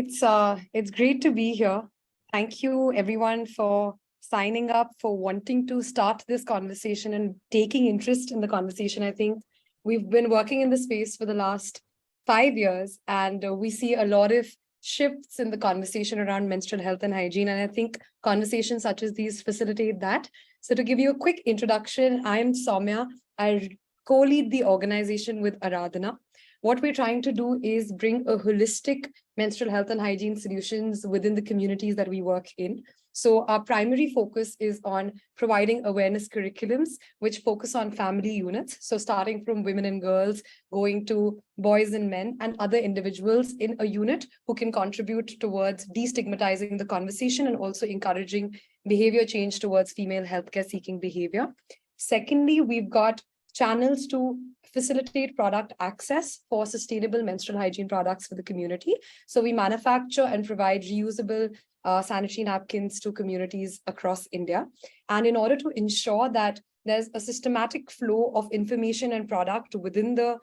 It's great to be here. Thank you everyone for signing up, for wanting to start this conversation and taking interest in the conversation. I think we've been working in the space for the last 5 years, and we see a lot of shifts in the conversation around menstrual health and hygiene. And I think conversations such as these facilitate that. So to give you a quick introduction, I'm Soumya. I co-lead the organization with Aradhana. What we're trying to do is bring a holistic menstrual health and hygiene solutions within the communities that we work in. So our primary focus is on providing awareness curriculums, which focus on family units. So starting from women and girls, going to boys and men and other individuals in a unit who can contribute towards destigmatizing the conversation and also encouraging behavior change towards female healthcare seeking behavior. Secondly, we've got channels to facilitate product access for sustainable menstrual hygiene products for the community. So we manufacture and provide reusable sanitary napkins to communities across India. And in order to ensure that there's a systematic flow of information and product within the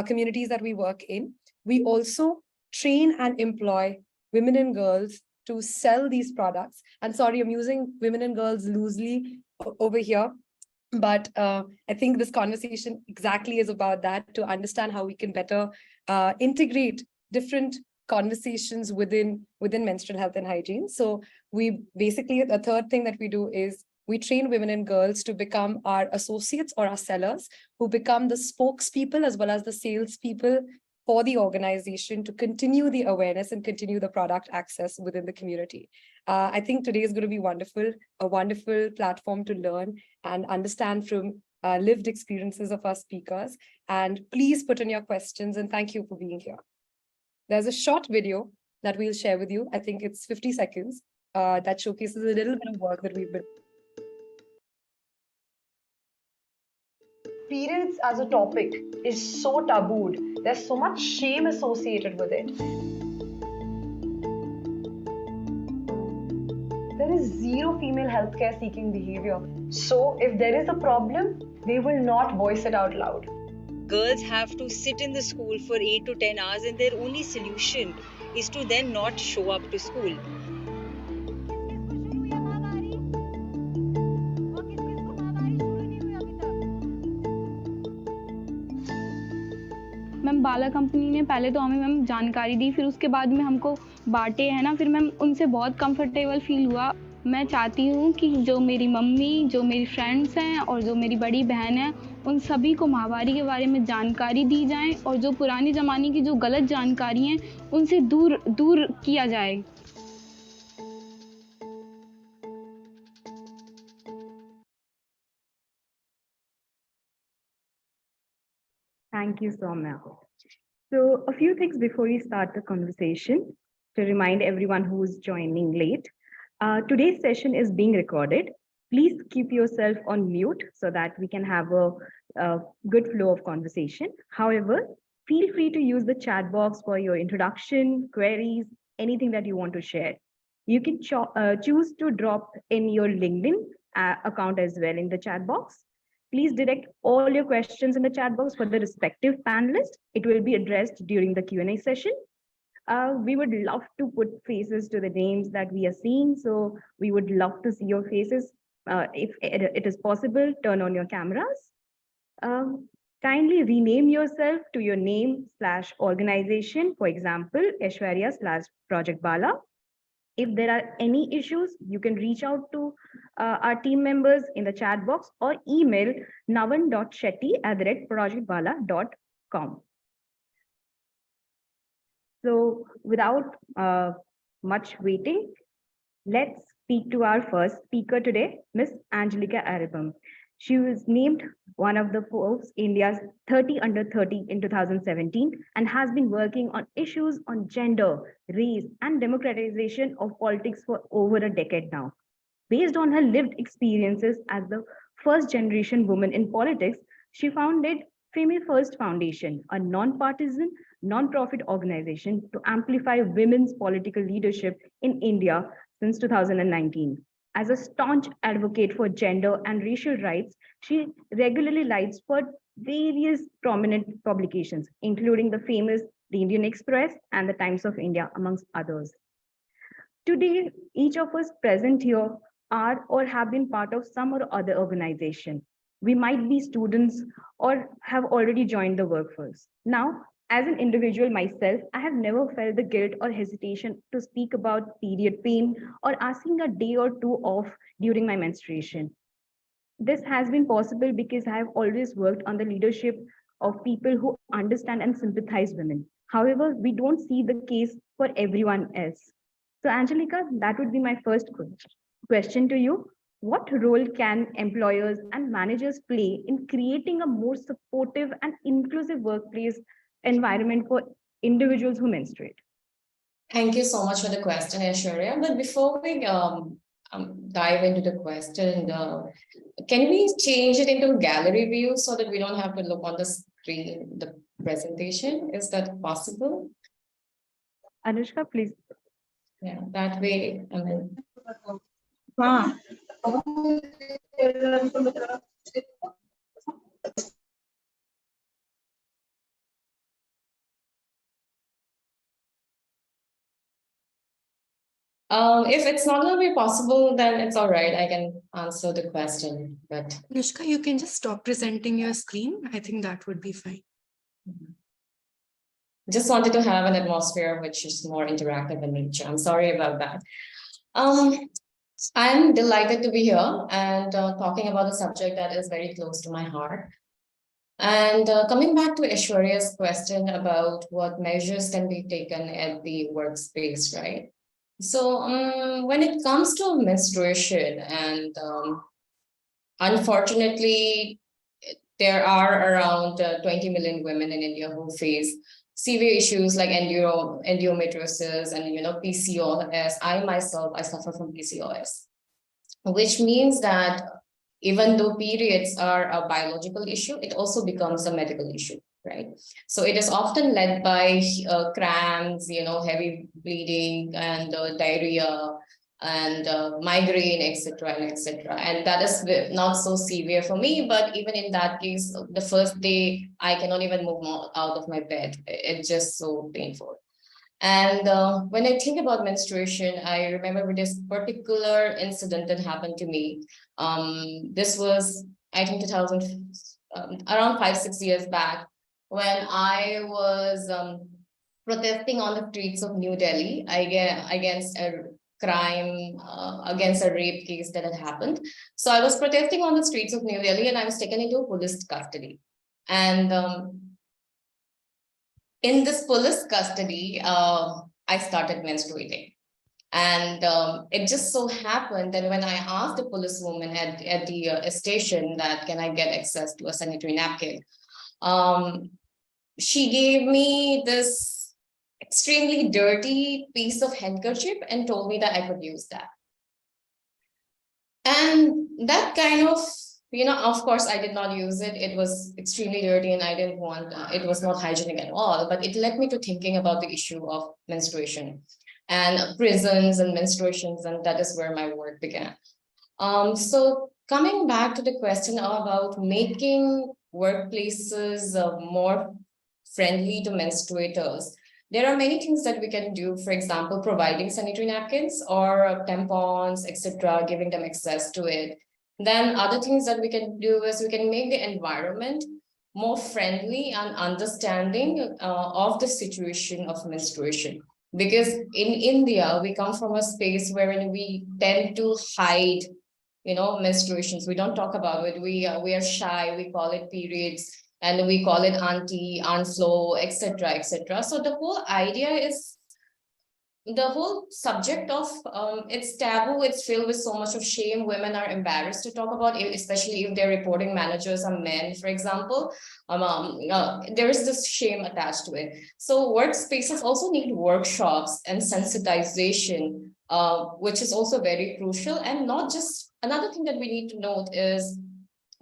communities that we work in, we also train and employ women and girls to sell these products. And sorry, I'm using women and girls loosely over here. But I think this conversation exactly is about that, to understand how we can better integrate different conversations within menstrual health and hygiene. So we basically, the third thing that we do is we train women and girls to become our associates or our sellers, who become the spokespeople as well as the salespeople for the organization to continue the awareness and continue the product access within the community. I think today is going to be wonderful, a wonderful platform to learn and understand from lived experiences of our speakers. And please put in your questions, and thank you for being here. There's a short video that we'll share with you. I think it's 50 seconds that showcases a little bit of work that we've been. Periods as a topic is so tabooed. There's so much shame associated with it. There is zero female healthcare seeking behavior. So if there is a problem, they will not voice it out loud. Girls have to sit in the school for 8 to 10 hours, and their only solution is to then not show up to school. Ma'am Bala company ने पहले तो हमें ma'am जानकारी दी, फिर उसके बाद में हमको बांटे है ना, फिर मैम उनसे बहुत कंफर्टेबल फील हुआ। मैं चाहती हूँ कि जो मेरी मम्मी, जो मेरी फ्रेंड्स हैं और जो मेरी बड़ी बहन है, उन सभी को माहवारी के बारे में जानकारी दी जाए और जो पुराने ज़माने की जो गलत जानकारी हैं उनसे दूर किया जाए। Thank you, Soumya. So a few things before we start the conversation, to remind everyone who is joining late. Today's session is being recorded. Please keep yourself on mute so that we can have a good flow of conversation. However, feel free to use the chat box for your introduction, queries, anything that you want to share. You can choose to drop in your LinkedIn account as well in the chat box. Please direct all your questions in the chat box for the respective panelists. It will be addressed during the Q&A session. We would love to put faces to the names that we are seeing. So we would love to see your faces. If it is possible, turn on your cameras. Kindly rename yourself to your name/organization. For example, Aishwarya/Project Baala. If there are any issues, you can reach out to our team members in the chat box or email navan.shetty@projectbaala.com. So without much waiting, let's speak to our first speaker today, Ms. Angelica Aribam. She was named one of the Forbes India's 30 under 30 in 2017 and has been working on issues on gender, race, and democratization of politics for over a decade now. Based on her lived experiences as the first generation woman in politics, she founded Female First Foundation, a non-partisan, non-profit organization to amplify women's political leadership in India since 2019. As a staunch advocate for gender and racial rights, she regularly writes for various prominent publications, including the famous the Indian Express, and the Times of India, amongst others. Today, each of us present here are or have been part of some or other organization. We might be students or have already joined the workforce. Now, as an individual myself, I have never felt the guilt or hesitation to speak about period pain or asking a day or two off during my menstruation. This has been possible because I have always worked on the leadership of people who understand and sympathize women. However, we don't see the case for everyone else. So, Angelica, that would be my first question to you. What role can employers and managers play in creating a more supportive and inclusive workplace environment for individuals who menstruate? Thank you so much for the question, Aishwarya. But before we dive into the question, can we change it into gallery view so that we don't have to look on the screen, the presentation? Is that possible? Anushka, please. Yeah, that way, I mean. If it's not going to be possible, then it's all right. I can answer the question, but. Anushka, you can just stop presenting your screen. I think that would be fine. Just wanted to have an atmosphere which is more interactive in nature. I'm sorry about that. I'm delighted to be here and talking about a subject that is very close to my heart. And coming back to Aishwarya's question about what measures can be taken at the workspace, right? So when it comes to menstruation, and unfortunately, there are around 20 million women in India who face severe issues like endometriosis and PCOS. I suffer from PCOS, which means that even though periods are a biological issue, it also becomes a medical issue, right? So it is often led by cramps, heavy bleeding and diarrhea and migraine, etc., and etc. And that is not so severe for me, but even in that case, the first day I cannot even move out of my bed. It's just so painful. And when I think about menstruation, I remember this particular incident that happened to me. This was, I think, 2000, around 5-6 years back, when I was protesting on the streets of New Delhi against a crime, against a rape case that had happened. So I was protesting on the streets of New Delhi, and I was taken into police custody. And in this police custody, I started menstruating. And it just so happened that when I asked the policewoman at the station that can I get access to a sanitary napkin, she gave me this extremely dirty piece of handkerchief and told me that I could use that. And that kind of, of course, I did not use it. It was extremely dirty and I didn't want, it was not hygienic at all, but it led me to thinking about the issue of menstruation and prisons and menstruations, and that is where my work began. So coming back to the question about making workplaces more friendly to menstruators, there are many things that we can do. For example, providing sanitary napkins or tampons, etc., giving them access to it. Then other things that we can do is we can make the environment more friendly and understanding of the situation of menstruation. Because in India, we come from a space wherein we tend to hide, menstruations. We don't talk about it. We are shy. We call it periods, and we call it auntie, aunt flow, etc., etc. So the whole idea is, the whole subject of it's taboo. It's filled with so much of shame. Women are embarrassed to talk about it, especially if their reporting managers are men, for example. There is this shame attached to it. So workspaces also need workshops and sensitization, which is also very crucial. And not just, another thing that we need to note is,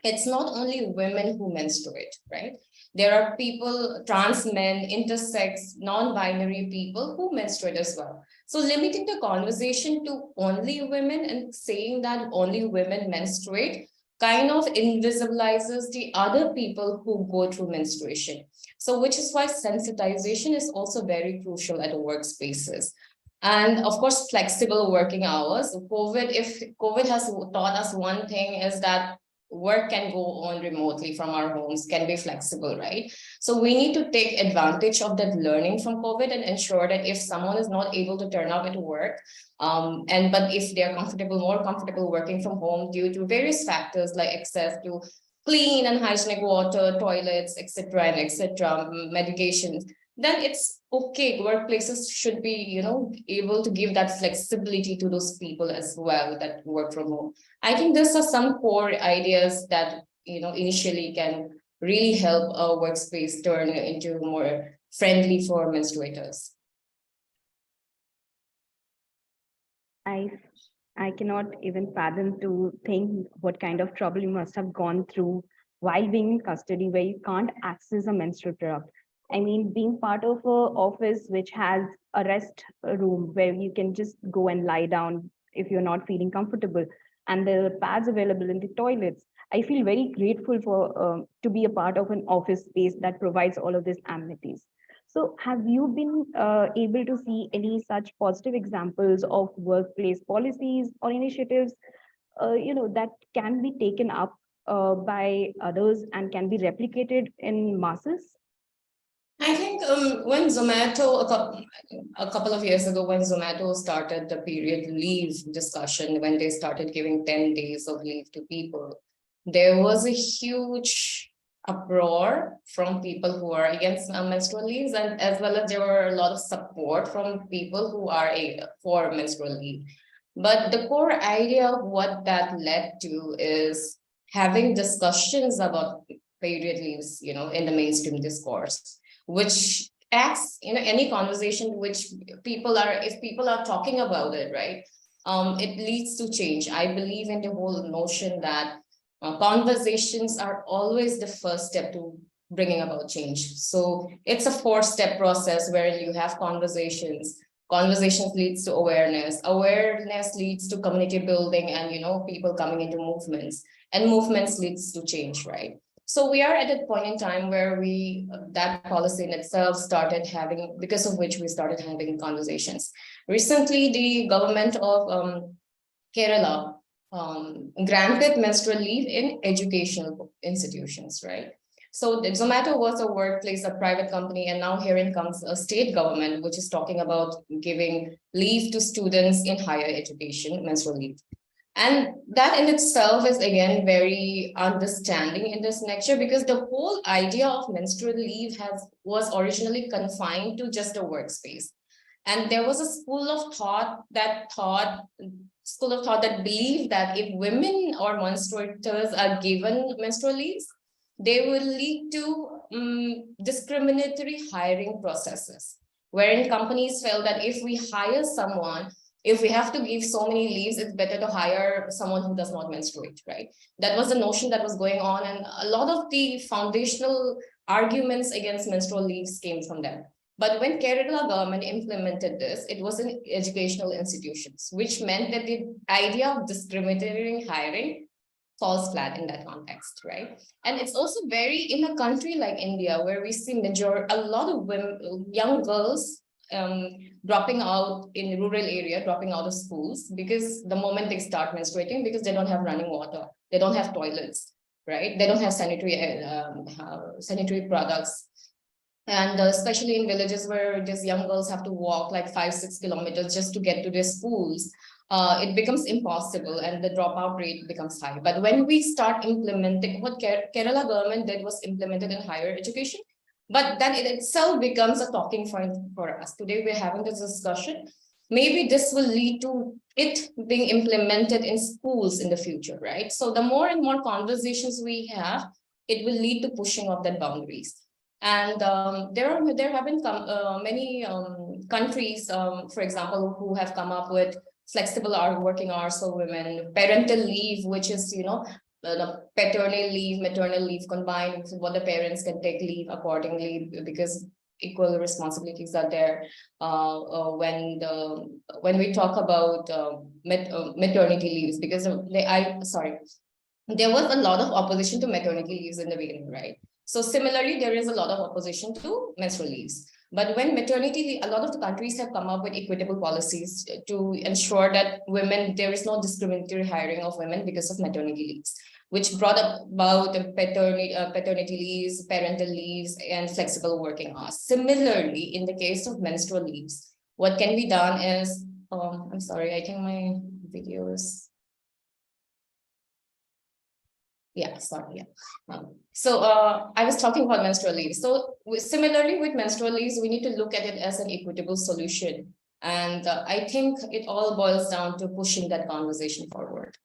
it's not only women who menstruate, right? There are people, trans men, intersex, non-binary people who menstruate as well. So limiting the conversation to only women and saying that only women menstruate kind of invisibilizes the other people who go through menstruation. So which is why sensitization is also very crucial at the workspaces. And of course, flexible working hours. If COVID has taught us one thing, is that work can go on remotely from our homes, can be flexible, right? So we need to take advantage of that learning from COVID and ensure that if someone is not able to turn up at work, but if they're more comfortable working from home due to various factors like access to clean and hygienic water, toilets, etc., and etc., medications, then it's okay. Workplaces should be, able to give that flexibility to those people as well that work from home. I think these are some core ideas that, initially can really help a workspace turn into more friendly for menstruators. I cannot even fathom to think what kind of trouble you must have gone through while being in custody, where you can't access a menstrual product. I mean, being part of a office which has a rest room where you can just go and lie down if you're not feeling comfortable, and the pads available in the toilets. I feel very grateful for to be a part of an office space that provides all of these amenities. So have you been able to see any such positive examples of workplace policies or initiatives, that can be taken up by others and can be replicated in masses? I think when Zomato, a couple of years ago, when Zomato started the period leave discussion, when they started giving 10 days of leave to people, there was a huge uproar from people who are against menstrual leaves, and as well as there were a lot of support from people who are for menstrual leave. But the core idea of what that led to is having discussions about period leaves, in the mainstream discourse, which acts, any conversation which if people are talking about it, right, it leads to change. I believe in the whole notion that conversations are always the first step to bringing about change. So it's a 4-step process where you have conversations leads to awareness leads to community building, and people coming into movements, and movements leads to change, right? So we are at a point in time where that policy in itself started having, because of which we started having conversations. Recently, the government of Kerala granted menstrual leave in educational institutions, right? So the Zomato was a workplace, a private company, and now herein comes a state government, which is talking about giving leave to students in higher education, menstrual leave. And that in itself is, again, very understanding in this nature, because the whole idea of menstrual leave was originally confined to just a workspace. And there was a school of thought that believed that if women or menstruators are given menstrual leaves, they will lead to discriminatory hiring processes, wherein companies felt that if we hire someone, if we have to give so many leaves, it's better to hire someone who does not menstruate, right? That was the notion that was going on, and a lot of the foundational arguments against menstrual leaves came from them. But when Kerala government implemented this, it was in educational institutions, which meant that the idea of discriminatory hiring falls flat in that context, right? And it's also very, in a country like India, where we see a lot of women, young girls dropping out in rural area, dropping out of schools, because the moment they start menstruating, because they don't have running water, they don't have toilets, right? They don't have sanitary products. And especially in villages where these young girls have to walk like 5-6 kilometers just to get to their schools, it becomes impossible and the dropout rate becomes high. But when we start implementing, what Kerala government did was implemented in higher education, but then it itself becomes a talking point for us. Today we're having this discussion. Maybe this will lead to it being implemented in schools in the future, right? So the more and more conversations we have, it will lead to pushing of the boundaries. And there have been many countries, for example, who have come up with flexible working hours for women, parental leave, which is, the paternal leave, maternal leave combined, what the parents can take leave accordingly, because equal responsibilities are there. When we talk about maternity leaves, because there was a lot of opposition to maternity leaves in the beginning, right? So similarly, there is a lot of opposition to menstrual leaves. But when maternity, a lot of the countries have come up with equitable policies to ensure that women, there is no discriminatory hiring of women because of maternity leaves, which brought about paternity leaves, parental leaves, and flexible working hours. Similarly, in the case of menstrual leaves, what can be done is, I'm sorry, I think my video is, yeah, sorry, yeah. I was talking about menstrual leaves. So similarly with menstrual leaves, we need to look at it as an equitable solution. And I think it all boils down to pushing that conversation forward.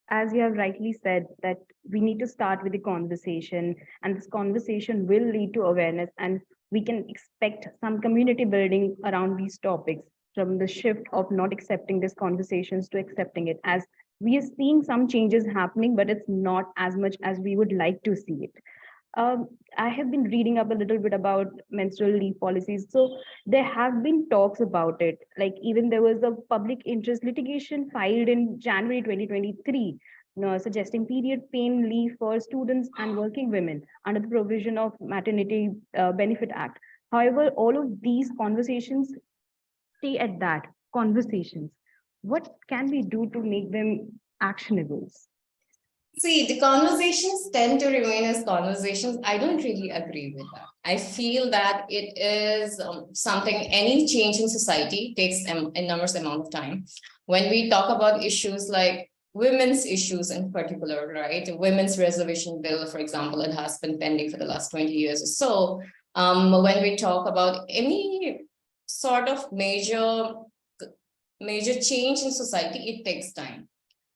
As you have rightly said, that we need to start with the conversation, and this conversation will lead to awareness, and we can expect some community building around these topics, from the shift of not accepting these conversations to accepting it, as we are seeing some changes happening, but it's not as much as we would like to see it. I have been reading up a little bit about menstrual leave policies. So there have been talks about it. Like even there was a public interest litigation filed in January 2023, suggesting period pain leave for students and working women under the provision of Maternity Benefit Act. However, all of these conversations stay at that, conversations. What can we do to make them actionable? See, the conversations tend to remain as conversations. I don't really agree with that. I feel that it is something, any change in society takes an enormous amount of time. When we talk about issues like women's issues in particular, right? The women's reservation bill, for example, it has been pending for the last 20 years or so. When we talk about any sort of major change in society, it takes time.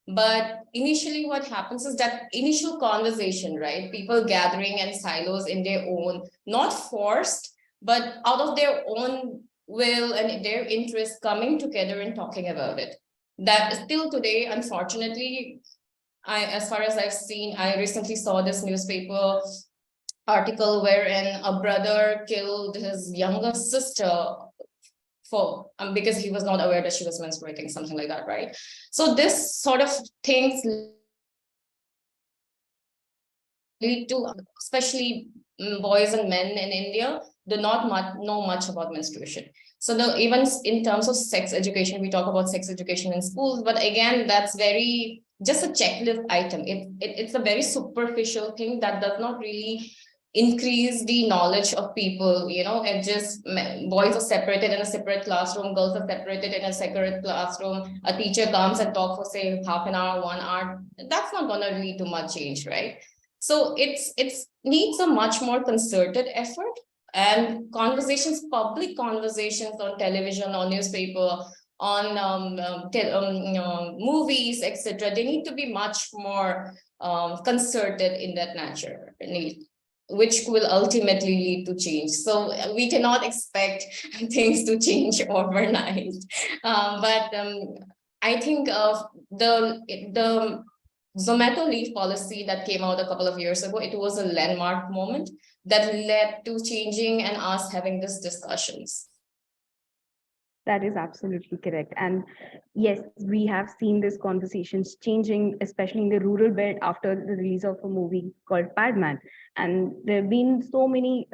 But initially what happens is that initial conversation, right? People gathering and silos in their own, not forced, but out of their own will and their interest coming together and talking about it. That still today, unfortunately, as far as I've seen, I recently saw this newspaper article wherein a brother killed his younger sister for because he was not aware that she was menstruating, something like that, right? So this sort of things lead to, especially boys and men in India, do not know much about menstruation. So even in terms of sex education, we talk about sex education in schools, but again, that's very just a checklist item. It's a very superficial thing that does not really increase the knowledge of people, and just boys are separated in a separate classroom, girls are separated in a separate classroom, a teacher comes and talks for say half an hour, 1 hour, that's not going to lead to much change, right? So it's needs a much more concerted effort, and conversations, public conversations on television, on newspaper, on movies, etc. They need to be much more concerted in that nature, which will ultimately lead to change. So we cannot expect things to change overnight. But I think of the Zomato leave policy that came out a couple of years ago, it was a landmark moment that led to changing and us having these discussions. That is absolutely correct. And yes, we have seen these conversations changing, especially in the rural belt after the release of a movie called Padman. And there have been so many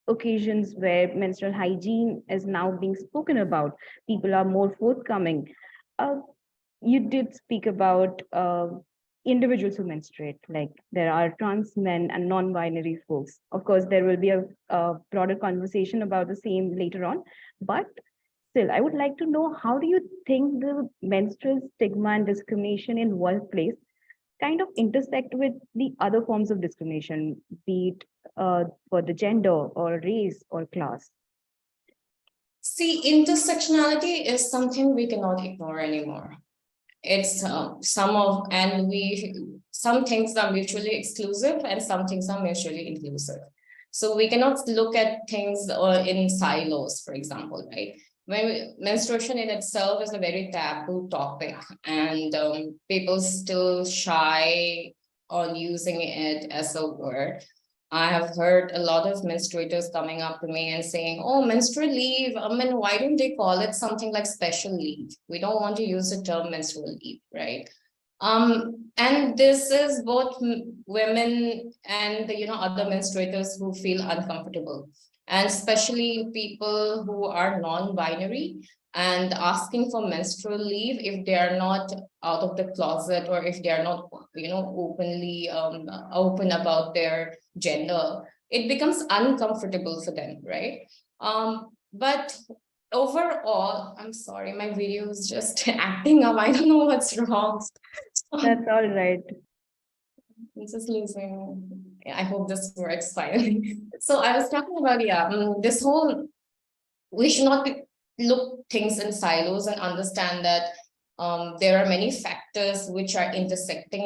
occasions where menstrual hygiene is now being spoken about. People are more forthcoming. You did speak about individuals who menstruate, like there are trans men and non-binary folks. Of course, there will be a broader conversation about the same later on, but still, I would like to know, how do you think the menstrual stigma and discrimination in workplace kind of intersect with the other forms of discrimination, be it for the gender or race or class? See, intersectionality is something we cannot ignore anymore. It's some things are mutually exclusive and some things are mutually inclusive. So we cannot look at things in silos, for example, right? Menstruation in itself is a very taboo topic, and people still shy on using it as a word. I have heard a lot of menstruators coming up to me and saying, oh, menstrual leave, I mean, why don't they call it something like special leave? We don't want to use the term menstrual leave, right? And this is both women and other menstruators who feel uncomfortable, and especially people who are non-binary and asking for menstrual leave if they are not out of the closet, or if they are not openly open about their gender. It becomes uncomfortable for them, right? But overall, I'm sorry, my video is just acting up. I don't know what's wrong. That's all right. I'm just losing. I hope this works finally. So I was talking about, this whole, we should not look things in silos and understand that there are many factors which are intersecting.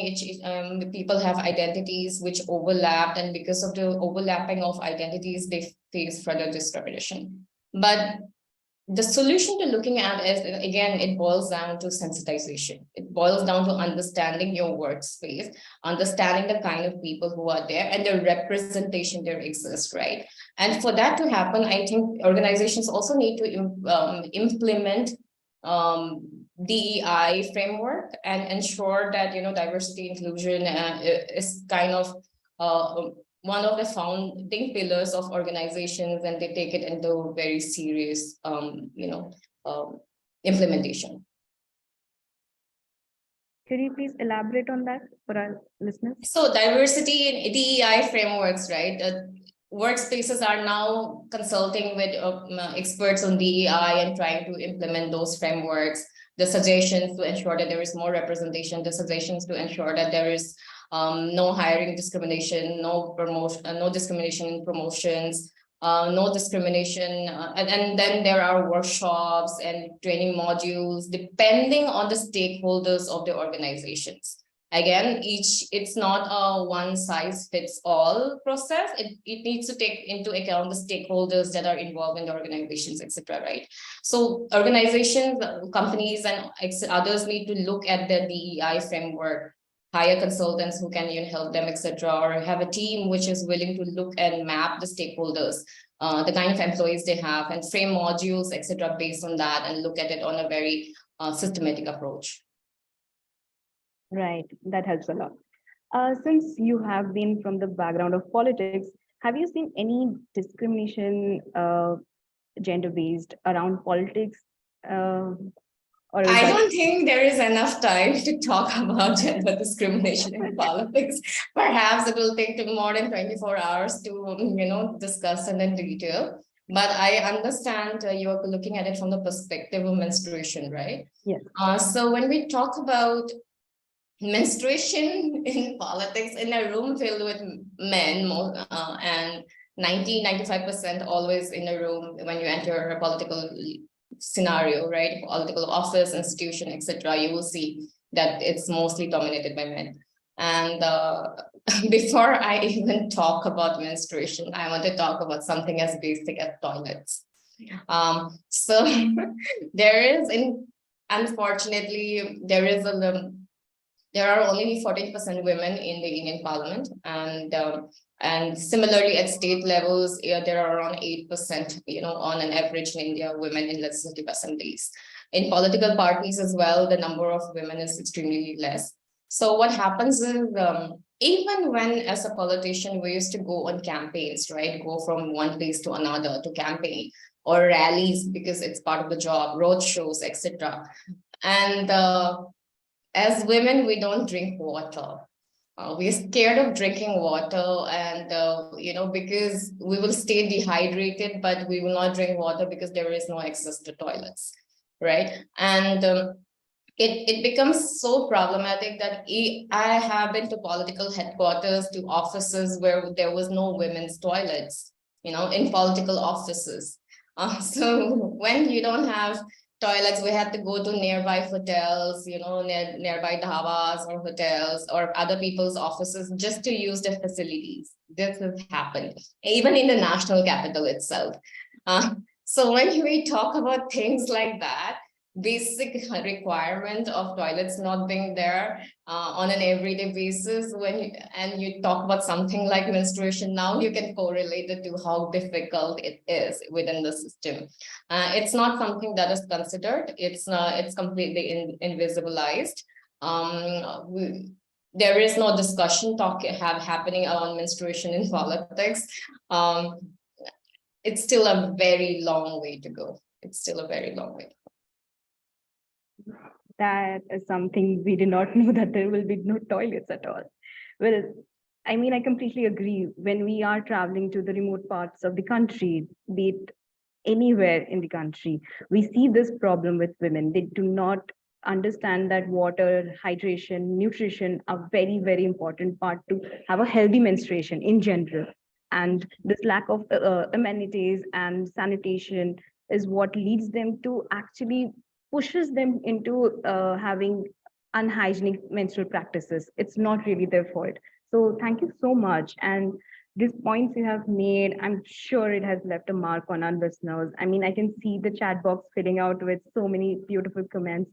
People have identities which overlap, and because of the overlapping of identities, they face further discrimination. But the solution to looking at is, again, it boils down to sensitization. It boils down to understanding your workspace, understanding the kind of people who are there and the representation there exists, right? And for that to happen, I think organizations also need to implement DEI framework and ensure that diversity inclusion is kind of one of the founding pillars of organizations, and they take it into very serious implementation. Could you please elaborate on that for our listeners? So diversity in DEI frameworks, right? Workspaces are now consulting with experts on DEI and trying to implement those frameworks, the suggestions to ensure that there is more representation, the suggestions to ensure that there is no hiring discrimination, no promotion, no discrimination in promotions, no discrimination, and then there are workshops and training modules depending on the stakeholders of the organizations. Again, it's not a one size fits all process. It needs to take into account the stakeholders that are involved in the organizations, etc. Right? So organizations, companies, and others need to look at the DEI framework, hire consultants who can help them, etc., or have a team which is willing to look and map the stakeholders, the kind of employees they have, and frame modules, etc., based on that, and look at it on a very systematic approach. Right, that helps a lot. Since you have been from the background of politics, have you seen any discrimination gender-based around politics? I don't think there is enough time to talk about gender discrimination in politics. Perhaps it will take more than 24 hours to discuss it in detail. But I understand you're looking at it from the perspective of menstruation, right? Yes. So when we talk about menstruation in politics, in a room filled with men, and 95% always in a room when you enter a political scenario, right? Political office, institution, etc., you will see that it's mostly dominated by men. And before I even talk about menstruation, I want to talk about something as basic as toilets. So unfortunately, there are only 14% women in the Indian Parliament, and similarly at state levels, there are around 8%, on an average in India, women in legislative assemblies. In political parties as well, the number of women is extremely less. So what happens is, even when as a politician, we used to go on campaigns, right? Go from one place to another to campaign, or rallies, because it's part of the job, road shows, etc. And as women, we don't drink water. We're scared of drinking water, and because we will stay dehydrated, but we will not drink water because there is no access to toilets, right? And it becomes so problematic that I have been to political headquarters, to offices where there was no women's toilets, in political offices. So when you don't have toilets, we had to go to nearby hotels, nearby dhabas or hotels or other people's offices just to use the facilities. This has happened, even in the national capital itself. So when we talk about things like that, basic requirement of toilets not being there on an everyday basis. And you talk about something like menstruation, now you can correlate it to how difficult it is within the system. It's not something that is considered. It's completely invisibilized. There is no discussion happening around menstruation in politics. It's still a very long way to go. It's still a very long way. That is something we did not know, that there will be no toilets at all. Well, I mean, I completely agree. When we are traveling to the remote parts of the country, be it anywhere in the country, we see this problem with women. They do not understand that water, hydration, nutrition are very, very important part to have a healthy menstruation in general. And this lack of amenities and sanitation is what leads them to actually pushes them into having unhygienic menstrual practices. It's not really their fault. So thank you so much. And these points you have made, I'm sure it has left a mark on our listeners. I mean, I can see the chat box filling out with so many beautiful comments.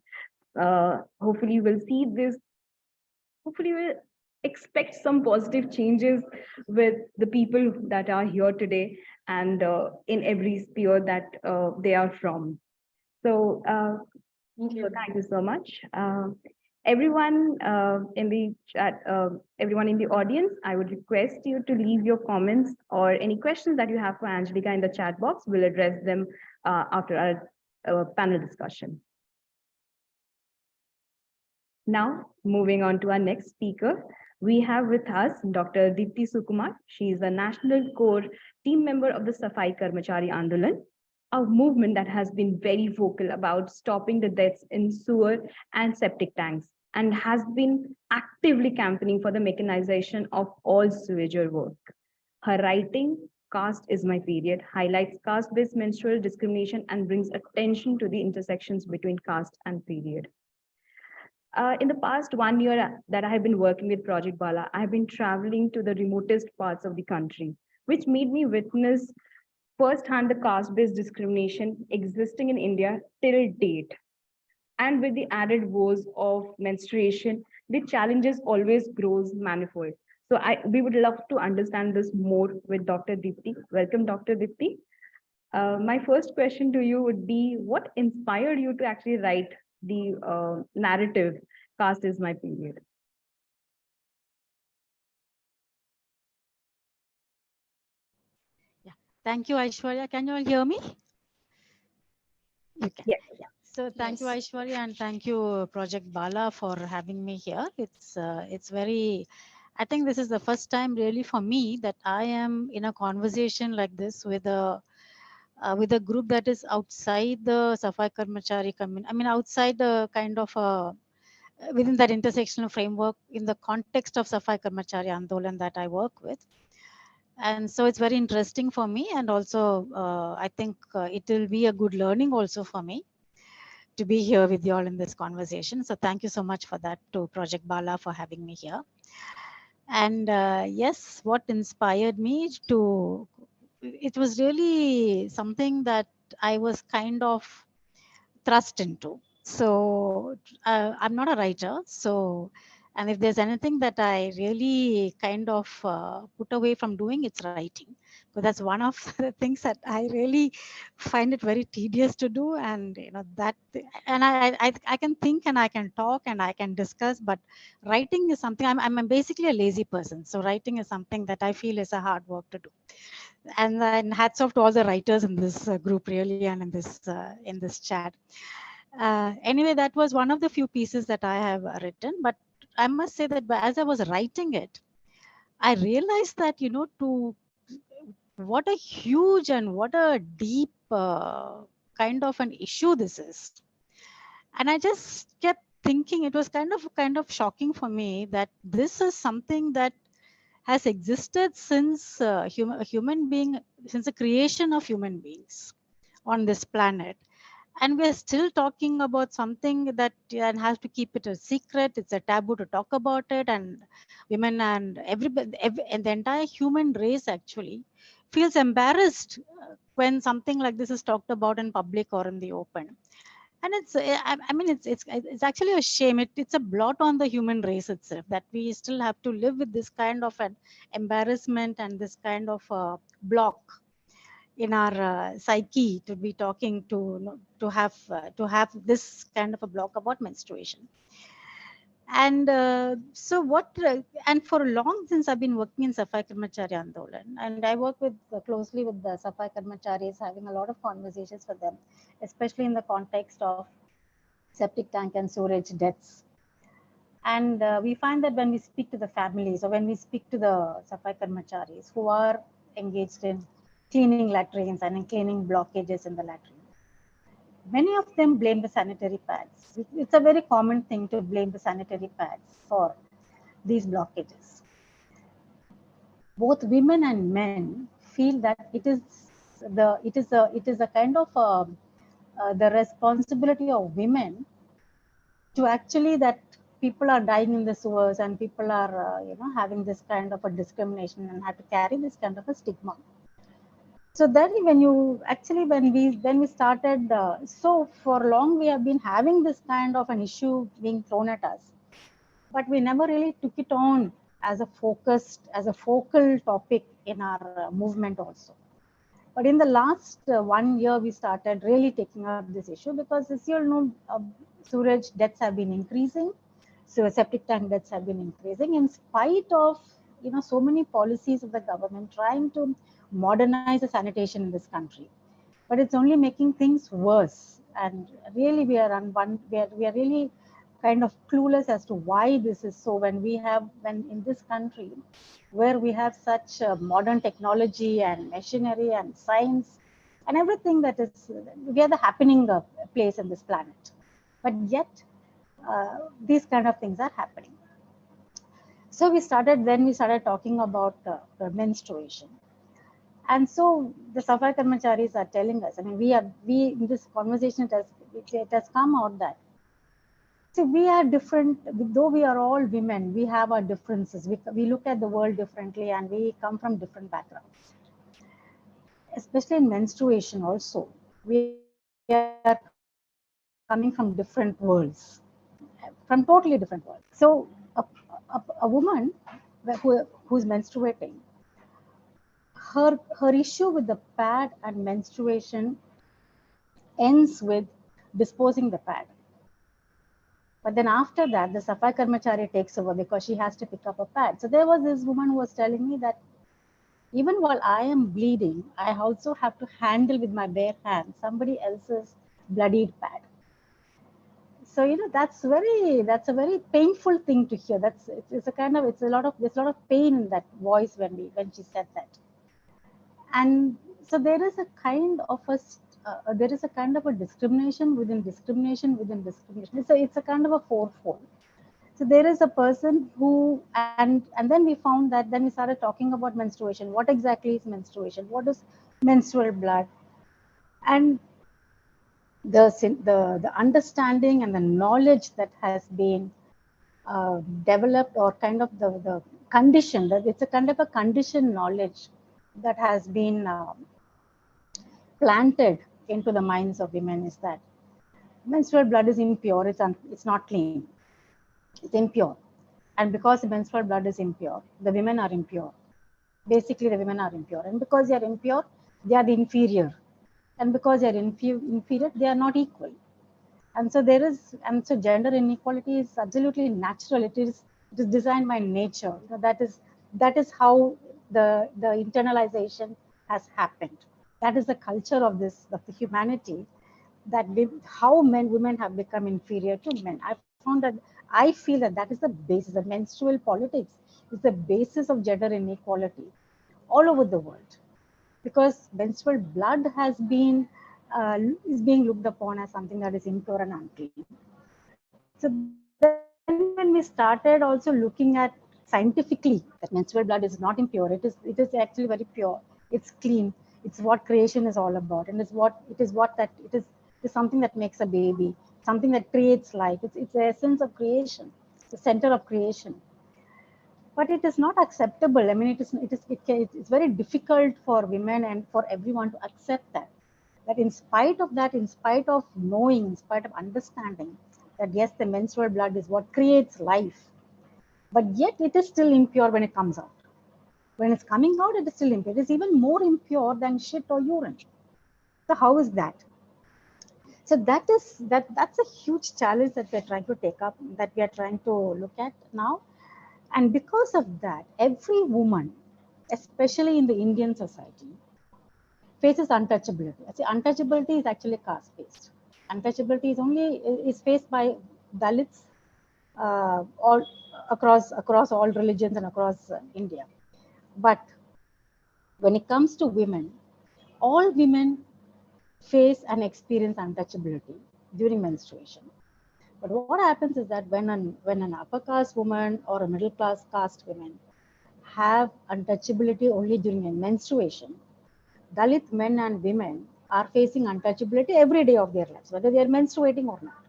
Hopefully we'll see this. Hopefully we'll expect some positive changes with the people that are here today and in every sphere that they are from. So thank you so much. Everyone in the chat, everyone in the audience, I would request you to leave your comments or any questions that you have for Angelica in the chat box. We'll address them after our panel discussion. Now, moving on to our next speaker, we have with us Dr. Deepti Sukumar. She is a national core team member of the Safai Karmachari Andolan, a movement that has been very vocal about stopping the deaths in sewer and septic tanks and has been actively campaigning for the mechanization of all sewage work. Her writing, Caste is My Period, highlights caste-based menstrual discrimination and brings attention to the intersections between caste and period. In the past 1 year that I have been working with Project Baala, I have been traveling to the remotest parts of the country, which made me witness firsthand the caste-based discrimination existing in India till date. And with the added woes of menstruation, the challenges always grows manifold. So we would love to understand this more with Dr. Deepti. Welcome, Dr. Deepti. My first question to you would be, what inspired you to actually write the narrative, Caste is My Period? Yeah, thank you, Aishwarya. Can you all hear me? You can. Yes. So thank you, Aishwarya, and thank you, Project Baala, for having me here. It's very, I think this is the first time really for me that I am in a conversation like this with a group that is outside the Safai Karmachari community. I mean, outside the kind of within that intersectional framework in the context of Safai Karmachari Andolan that I work with. And so it's very interesting for me, and also I think it will be a good learning also for me to be here with you all in this conversation. So thank you so much for that to Project Baala for having me here. And yes, what inspired me to, it was really something that I was kind of thrust into. So I'm not a writer. So, and if there's anything that I really kind of put away from doing, it's writing. But that's one of the things that I really find it very tedious to do. And you know that, and I can think and I can talk and I can discuss, but writing is something. I'm basically a lazy person. So writing is something that I feel is a hard work to do. And then hats off to all the writers in this group really, and in this chat. Anyway, that was one of the few pieces that I have written. But I must say that as I was writing it, I realized that, you know, what a huge and what a deep kind of an issue this is. And I just kept thinking, it was kind of shocking for me that this is something that has existed since human being, since the creation of human beings on this planet. And we're still talking about something that and has to keep it a secret. It's a taboo to talk about it, and women and everybody and the entire human race actually feels embarrassed when something like this is talked about in public or in the open. And I mean, it's actually a shame. It's a blot on the human race itself that we still have to live with this kind of an embarrassment and this kind of block in our psyche to be talking to have this kind of a block about menstruation. And so what and for long, since I've been working in Safai Karmachari Andolan, and I work with closely with the Safai Karmacharis, having a lot of conversations with them, especially in the context of septic tank and sewage deaths. And we find that when we speak to the families or when we speak to the Safai Karmacharis who are engaged in cleaning latrines and in cleaning blockages in the latrine, many of them blame the sanitary pads. It's a very common thing to blame the sanitary pads for these blockages. Both women and men feel that it is a kind of the responsibility of women to actually that people are dying in the sewers and people are having this kind of a discrimination and have to carry this kind of a stigma. So then when you actually when we started so for long we have been having this kind of an issue being thrown at us, but we never really took it on as a focal topic in our movement also. But in the last 1 year, we started really taking up this issue because, as you all know, sewage deaths have been increasing, so septic tank deaths have been increasing in spite of so many policies of the government trying to modernize the sanitation in this country. But it's only making things worse, and really we are really kind of clueless as to why this is so when in this country where we have such modern technology and machinery and science and everything that is we are the happening place in this planet, but yet these kind of things are happening. So we started talking about menstruation. And so the Safai Karmacharis are telling us, I mean, we in this conversation, it has come out that, see, we are different, though we are all women, we have our differences. We look at the world differently and we come from different backgrounds. Especially in menstruation also, we are coming from different worlds, from totally different worlds. So a woman who's menstruating, her issue with the pad and menstruation ends with disposing the pad. But then after that, the Safai Karmachari takes over because she has to pick up a pad. So there was this woman who was telling me that even while I am bleeding, I also have to handle with my bare hands somebody else's bloodied pad. So that's a very painful thing to hear. It's a lot of pain in that voice when she said that. And so there is a kind of a discrimination within discrimination within discrimination. It's a kind of a fourfold. So there is a person who and then we found that then we started talking about menstruation. What exactly is menstruation? What is menstrual blood? And the understanding and the knowledge that has been developed, or kind of the condition, that it's a kind of a conditioned knowledge that has been planted into the minds of women, is that menstrual blood is impure, it's not clean, it's impure. And because the menstrual blood is impure, the women are impure. Basically, the women are impure. And because they are impure, they are the inferior. And because they are inferior, they are not equal. And so gender inequality is absolutely natural. It is designed by nature. That is how the internalization has happened. That is the culture of the humanity, that how women have become inferior to men. I feel that is the basis. The menstrual politics is the basis of gender inequality all over the world, because menstrual blood is being looked upon as something that is impure and unclean. So then when we started also looking at scientifically that menstrual blood is not impure, it is actually very pure, it's clean, it's what creation is all about, and it is something that makes a baby, something that creates life. It's the essence of creation, the center of creation. But it is not acceptable. I mean, it's very difficult for women and for everyone to accept that. that in spite of that, in spite of knowing, in spite of understanding that yes, the menstrual blood is what creates life, but yet it is still impure when it comes out. When it's coming out, it is still impure. It is even more impure than shit or urine. So how is that? So that's a huge challenge that we're trying to take up, that we are trying to look at now. And because of that, every woman, especially in the Indian society, faces untouchability. I say untouchability is actually caste-based. Untouchability is faced by Dalits all across all religions and across India. But when it comes to women, all women face and experience untouchability during menstruation. But what happens is that when an upper caste woman or a middle class caste woman have untouchability only during a menstruation, Dalit men and women are facing untouchability every day of their lives, whether they are menstruating or not.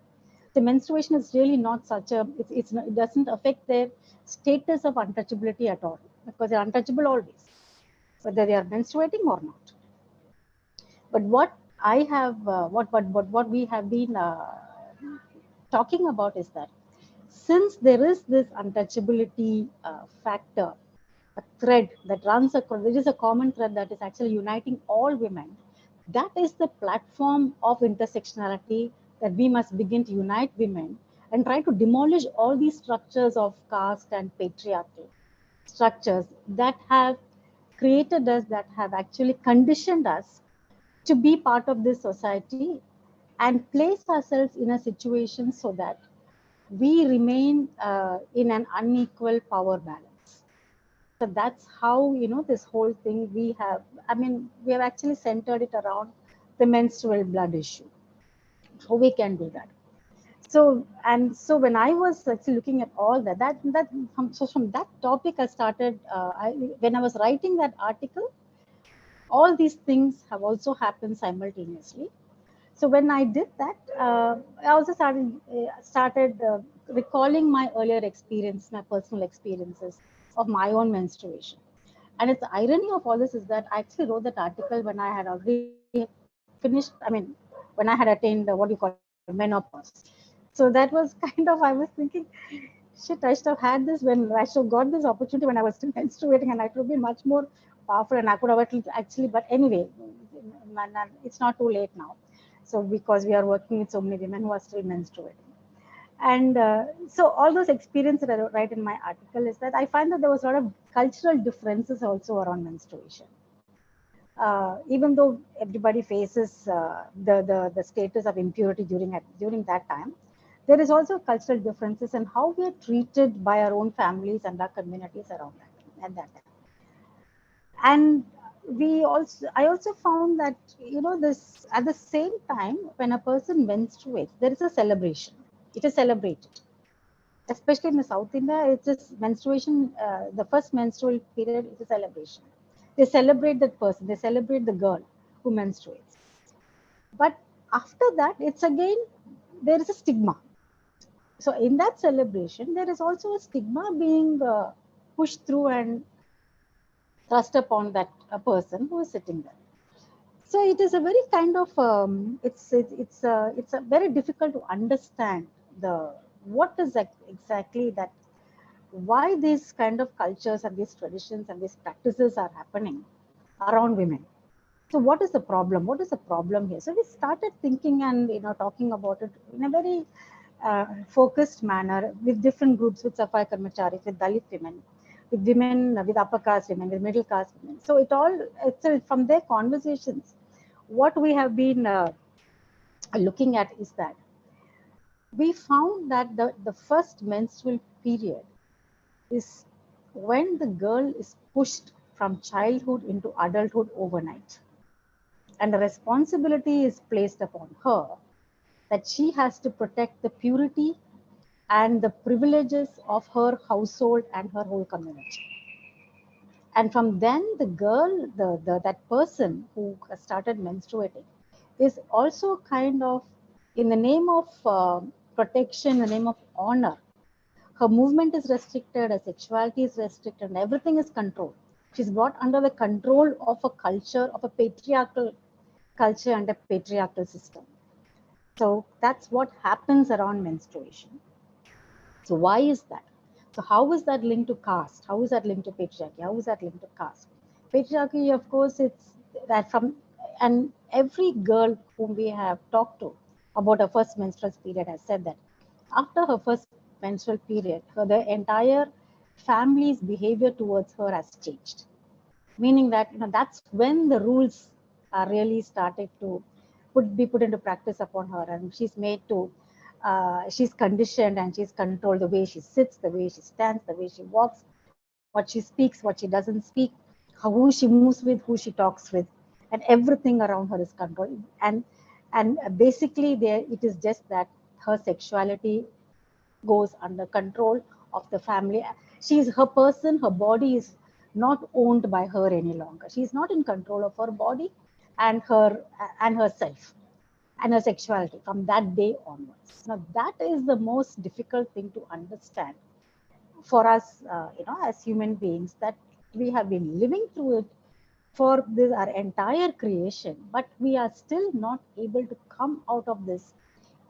The menstruation is really not such a, it doesn't affect their status of untouchability at all, because they're untouchable always, whether they are menstruating or not. But what I have, what we have been talking about is that since there is this untouchability factor, a thread that runs across, there is a common thread that is actually uniting all women. That is the platform of intersectionality, that we must begin to unite women and try to demolish all these structures of caste and patriarchy structures that have created us, that have actually conditioned us to be part of this society and place ourselves in a situation so that we remain in an unequal power balance. So that's how, this whole thing we have actually centered it around the menstrual blood issue, how we can do that. So when I was actually looking at all so from that topic I started, when I was writing that article, all these things have also happened simultaneously. So when I did that, I also started recalling my earlier experience, my personal experiences of my own menstruation. And it's the irony of all this is that I actually wrote that article when I had already finished. When I had attained what you call menopause. So that was kind of, I was thinking, shit, I should have had this when I should have got this opportunity when I was still menstruating, and I could have been much more powerful, and I could have actually, but anyway, it's not too late now. So because we are working with so many women who are still menstruating. And so all those experiences that I write in my article is that I find that there was a lot of cultural differences also around menstruation. Even though everybody faces the status of impurity during that time, there is also cultural differences in how we are treated by our own families and our communities around that at that time. And I also found that this at the same time when a person menstruates, there is a celebration. It is celebrated, especially in the South India. It's just menstruation. The first menstrual period is a celebration. They celebrate that person. They celebrate the girl who menstruates. But after that, it's again, there is a stigma. So in that celebration, there is also a stigma being pushed through and thrust upon that person who is sitting there. So it is a very kind of it's a very difficult to understand what is exactly that, why these kind of cultures and these traditions and these practices are happening around women. So what is the problem? What is the problem here? So we started thinking and talking about it in a very focused manner with different groups, with Safai Karmacharis, with Dalit women, with upper caste women, with middle caste women. So it's from their conversations, what we have been looking at is that we found that the first menstrual period is when the girl is pushed from childhood into adulthood overnight. And the responsibility is placed upon her that she has to protect the purity and the privileges of her household and her whole community. And from then, the girl, that person who started menstruating, is also kind of, in the name of protection, in the name of honor, her movement is restricted, her sexuality is restricted, and everything is controlled. She's brought under the control of a culture, of a patriarchal culture and a patriarchal system. So that's what happens around menstruation. So why is that? So how is that linked to caste? How is that linked to patriarchy? How is that linked to caste? Patriarchy, of course, it's that from, and every girl whom we have talked to about her first menstrual period has said that after her first menstrual period, the entire family's behavior towards her has changed. Meaning that that's when the rules are really started to be put into practice upon her, and she's made to she's conditioned and she's controlled the way she sits, the way she stands, the way she walks, what she speaks, what she doesn't speak, who she moves with, who she talks with, and everything around her is controlled. And basically, there it is just that her sexuality goes under control of the family. She's her person, her body is not owned by her any longer. She's not in control of her body and herself and her sexuality from that day onwards. Now that is the most difficult thing to understand for us, as human beings, that we have been living through it for this our entire creation, but we are still not able to come out of this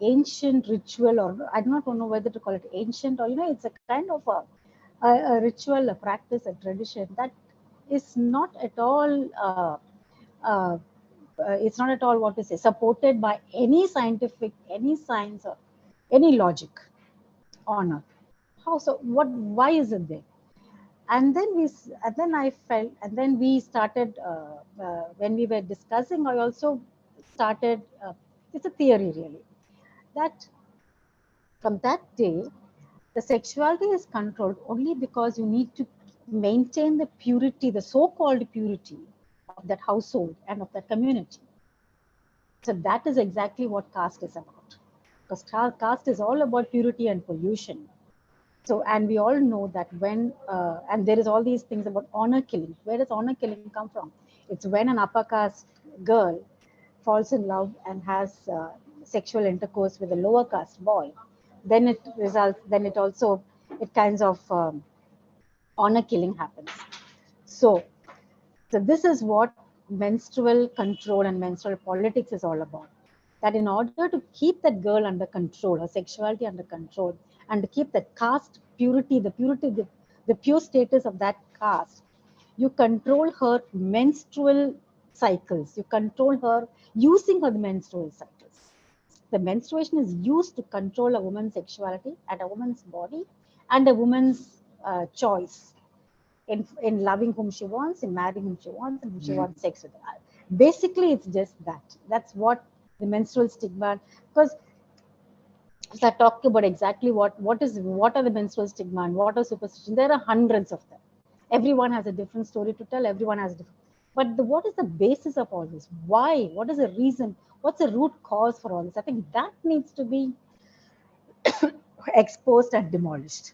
ancient ritual, or I do not know whether to call it ancient, or it's a kind of a ritual, a practice, a tradition that is not at all uh, it's not at all what to say supported by any scientific, any science, or any logic on earth. How so? What? Why is it there? And then I felt, and then we started when we were discussing. I also started. It's a theory, really, that from that day, the sexuality is controlled only because you need to maintain the purity, the so-called purity of that household and of that community. So that is exactly what caste is about. Because caste is all about purity and pollution. So, and we all know that and there is all these things about honor killing. Where does honor killing come from? It's when an upper caste girl falls in love and has sexual intercourse with a lower caste boy. Then it kinds of honor killing happens. So, so this is what menstrual control and menstrual politics is all about. That in order to keep that girl under control, her sexuality under control, and to keep the caste purity, the pure status of that caste, you control her menstrual cycles. You control her using her menstrual cycles. The menstruation is used to control a woman's sexuality and a woman's body and a woman's choice in loving whom she wants, in marrying whom she wants, and whom she wants sex with. Basically, it's just that. That's what the menstrual stigma. Because as I talked about exactly what are the menstrual stigma and what are superstition, there are hundreds of them. Everyone has a different story to tell. Everyone has a different. But what is the basis of all this? Why? What is the reason? What's the root cause for all this? I think that needs to be exposed and demolished.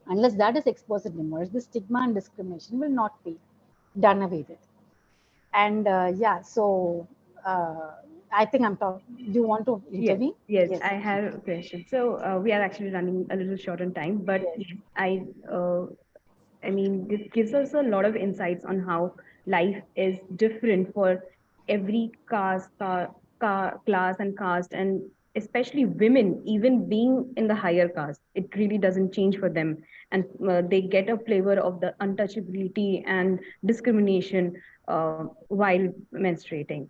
Unless that is exposed and demolished, the stigma and discrimination will not be done away with. And so I think I'm talking. Do you want to intervene? Yes, I have a question. So we are actually running a little short on time, but Yes. I mean, this gives us a lot of insights on how life is different for every class and caste, and especially women, even being in the higher caste, it really doesn't change for them, and they get a flavor of the untouchability and discrimination while menstruating.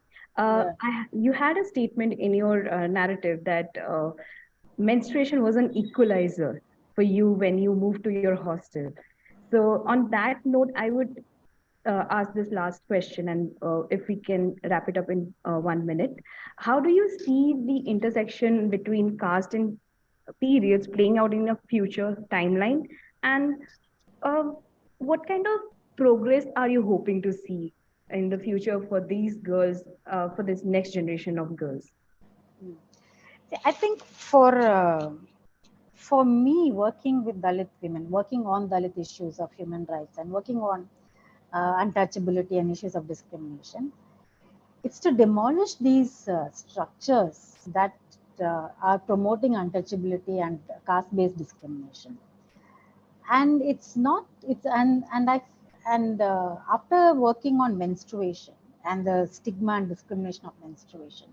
You had a statement in your narrative that menstruation was an equalizer for you when you moved to your hostel. So, on that note, I would ask this last question, and if we can wrap it up in 1 minute. How do you see the intersection between caste and periods playing out in a future timeline? And uh, what kind of progress are you hoping to see in the future for these girls, for this next generation of girls? I think for me, working with Dalit women, working on Dalit issues of human rights, and working on untouchability and issues of discrimination, it's to demolish these structures that are promoting untouchability and caste-based discrimination. And it's not it's and I and after working on menstruation and the stigma and discrimination of menstruation,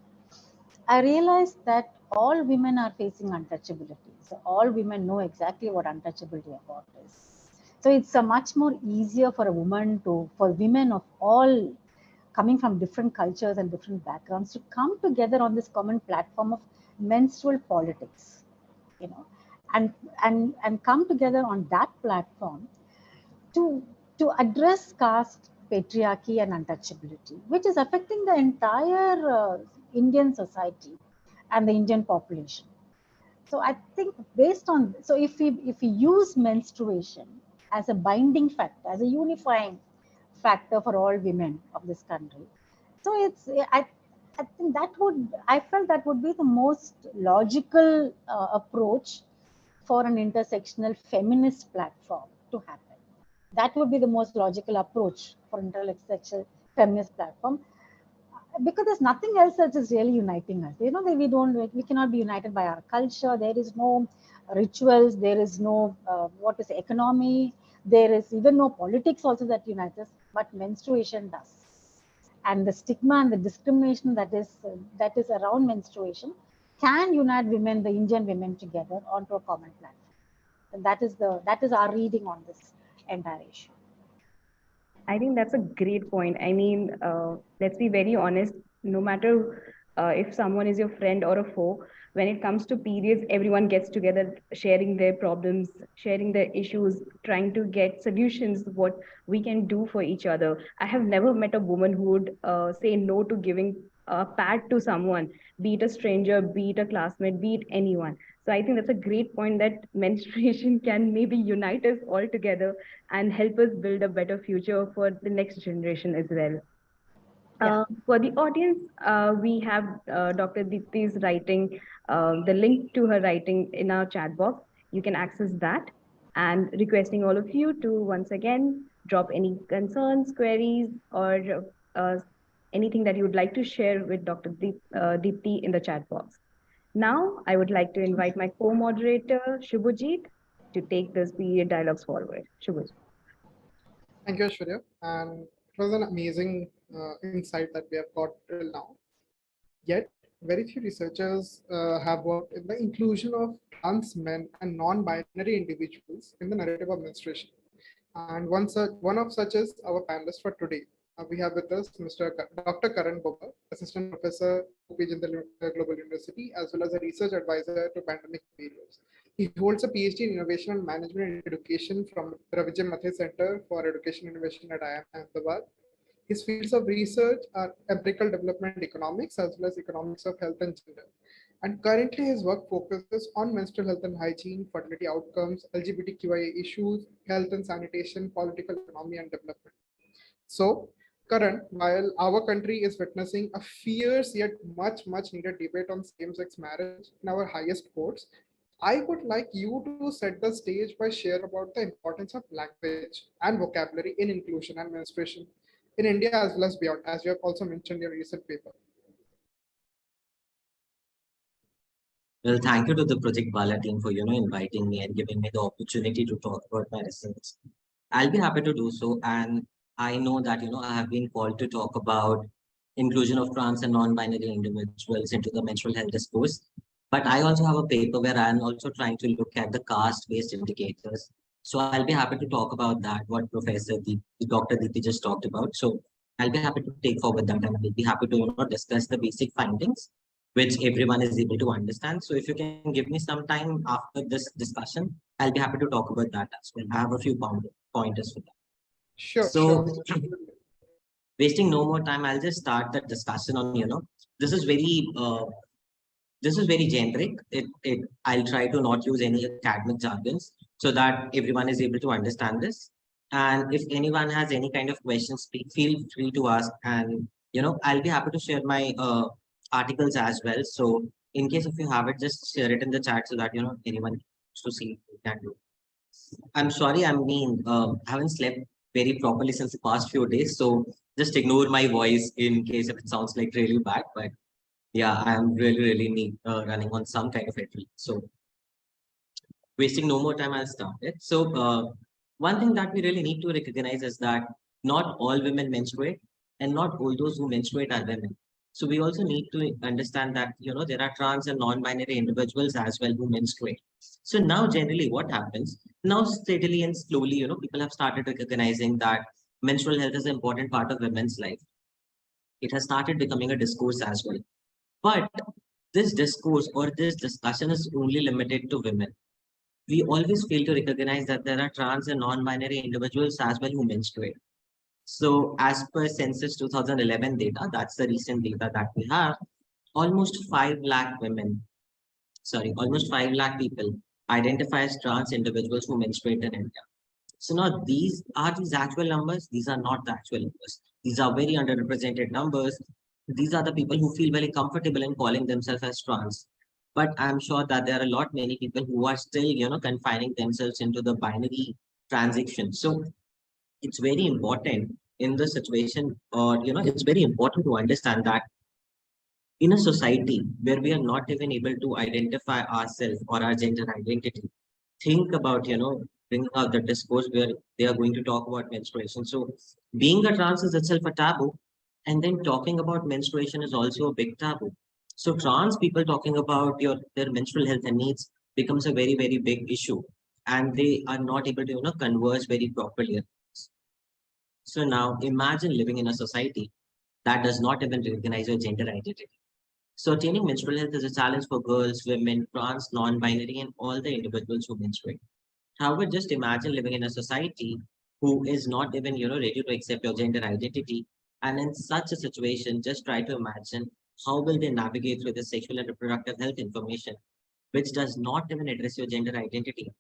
I realized that all women are facing untouchability. So all women know exactly what untouchability about is. So it's a much more easier for a woman for women of all coming from different cultures and different backgrounds to come together on this common platform of menstrual politics, you know, and come together on that platform to address caste, patriarchy, and untouchability, which is affecting the entire Indian society and the Indian population. So I think based on, so if we use menstruation as a binding factor, as a unifying factor for all women of this country, so I think I felt that would be the most logical approach for an intersectional feminist platform to happen. That would be the most logical approach for intersectional feminist platform, because there's nothing else that is really uniting us. You know, we cannot be united by our culture. There is no rituals. There is no what is economy. There is even no politics also that unites us. But menstruation does, and the stigma and the discrimination that is around menstruation can unite women, the Indian women, together onto a common platform. And that is our reading on this entire issue. I think that's a great point. I mean, let's be very honest. No matter if someone is your friend or a foe, when it comes to periods, everyone gets together, sharing their problems, sharing their issues, trying to get solutions, what we can do for each other. I have never met a woman who would say no to giving a pad to someone, be it a stranger, be it a classmate, be it anyone. So I think that's a great point that menstruation can maybe unite us all together and help us build a better future for the next generation as well. For the audience, we have Dr. Deepti's writing, the link to her writing in our chat box. You can access that, and requesting all of you to once again drop any concerns, queries, or uh, anything that you would like to share with Dr. Deepti in the chat box. Now, I would like to invite my co-moderator, Shubhajit, to take this period dialogues forward. Shubhajit. Thank you, Ashwarya. And it was an amazing insight that we have got till now. Yet, very few researchers have worked in the inclusion of trans men and non-binary individuals in the narrative of menstruation. And one of such is our panelist for today. We have with us Dr. Karan Boga, Assistant Professor at Global University, as well as a research advisor to pandemic periods. He holds a PhD in Innovation and Management and Education from Ravijay Mathe Center for Education Innovation at IIM Ahmedabad. His fields of research are empirical development economics as well as economics of health and gender. And currently his work focuses on menstrual health and hygiene, fertility outcomes, LGBTQIA issues, health and sanitation, political economy and development. So, Karan, while our country is witnessing a fierce yet much needed debate on same-sex marriage in our highest courts, I would like you to set the stage by sharing about the importance of language and vocabulary in inclusion and menstruation in India as well as beyond, as you have also mentioned in your recent paper. Well, thank you to the Project Baala team for inviting me and giving me the opportunity to talk about my research. I'll be happy to do so, and I know that I have been called to talk about inclusion of trans and non-binary individuals into the menstrual health discourse. But I also have a paper where I'm also trying to look at the caste-based indicators. So I'll be happy to talk about that, what Dr. Deepti just talked about. So I'll be happy to take forward that, and I'll be happy to discuss the basic findings which everyone is able to understand. So if you can give me some time after this discussion, I'll be happy to talk about that as well. I have a few pointers for that. Sure. Wasting no more time, I'll just start the discussion on, this is very generic. I'll try to not use any academic jargons so that everyone is able to understand this. And if anyone has any kind of questions, feel free to ask. And, I'll be happy to share my articles as well. So in case if you have it, just share it in the chat so that, anyone to see can do. I'm sorry, I haven't slept very properly since the past few days. So just ignore my voice in case if it sounds like really bad. But yeah, I'm really running on some kind of adrenaline. So wasting no more time, I'll start it. So one thing that we really need to recognize is that not all women menstruate. and not all those who menstruate are women. So we also need to understand that, there are trans and non-binary individuals as well who menstruate. So now generally what happens, now steadily and slowly, people have started recognizing that menstrual health is an important part of women's life. It has started becoming a discourse as well. But this discourse or this discussion is only limited to women. We always fail to recognize that there are trans and non-binary individuals as well who menstruate. So as per Census 2011 data, that's the recent data that we have, almost 5 lakh almost 5 lakh people identify as trans individuals who menstruate in India. So now these actual numbers, these are not the actual numbers. These are very underrepresented numbers. These are the people who feel very comfortable in calling themselves as trans. But I'm sure that there are many people who are still, confining themselves into the binary transition. So it's very important in the situation, or it's very important to understand that in a society where we are not even able to identify ourselves or our gender identity, think about bringing out the discourse where they are going to talk about menstruation. So being a trans is itself a taboo, and then talking about menstruation is also a big taboo. So trans people talking about their menstrual health and needs becomes a very, very big issue, and they are not able to converse very properly. So now imagine living in a society that does not even recognize your gender identity. So attaining menstrual health is a challenge for girls, women, trans, non-binary, and all the individuals who menstruate. However, just imagine living in a society who is not even, ready to accept your gender identity. And in such a situation, just try to imagine how will they navigate through the sexual and reproductive health information, which does not even address your gender identity.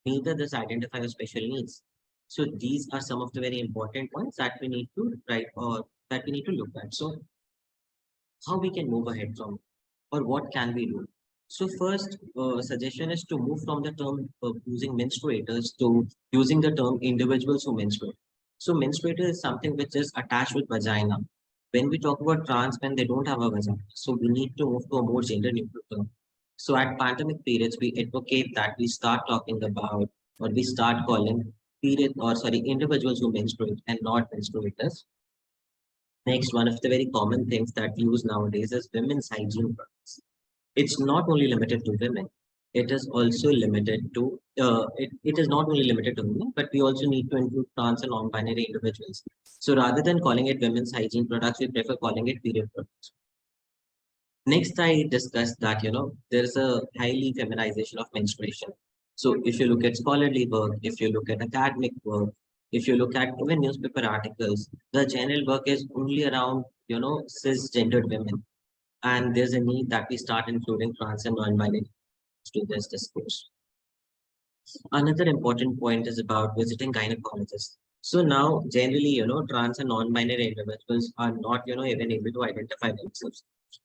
Neither does identify your special needs. So these are some of the very important points that we need to write or that we need to look at. So how we can move ahead from, or what can we do? So first suggestion is to move from the term using menstruators to using the term individuals who menstruate. So menstruator is something which is attached with vagina. When we talk about trans men, they don't have a vagina. So we need to move to a more gender neutral term. So at pandemic periods, we advocate that we start talking about, or we start calling individuals who menstruate and not menstruators. Next, one of the very common things that we use nowadays is women's hygiene products. It's not only limited to women. It is also limited to, it is not only limited to women, but we also need to include trans and non-binary individuals. So rather than calling it women's hygiene products, we prefer calling it period products. Next, I discussed that, there's a highly feminization of menstruation. So if you look at scholarly work, if you look at academic work, if you look at even newspaper articles, the general work is only around, cisgendered women. And there's a need that we start including trans and non-binary to this discourse. Another important point is about visiting gynecologists. So now, generally, trans and non-binary individuals are not, even able to identify themselves.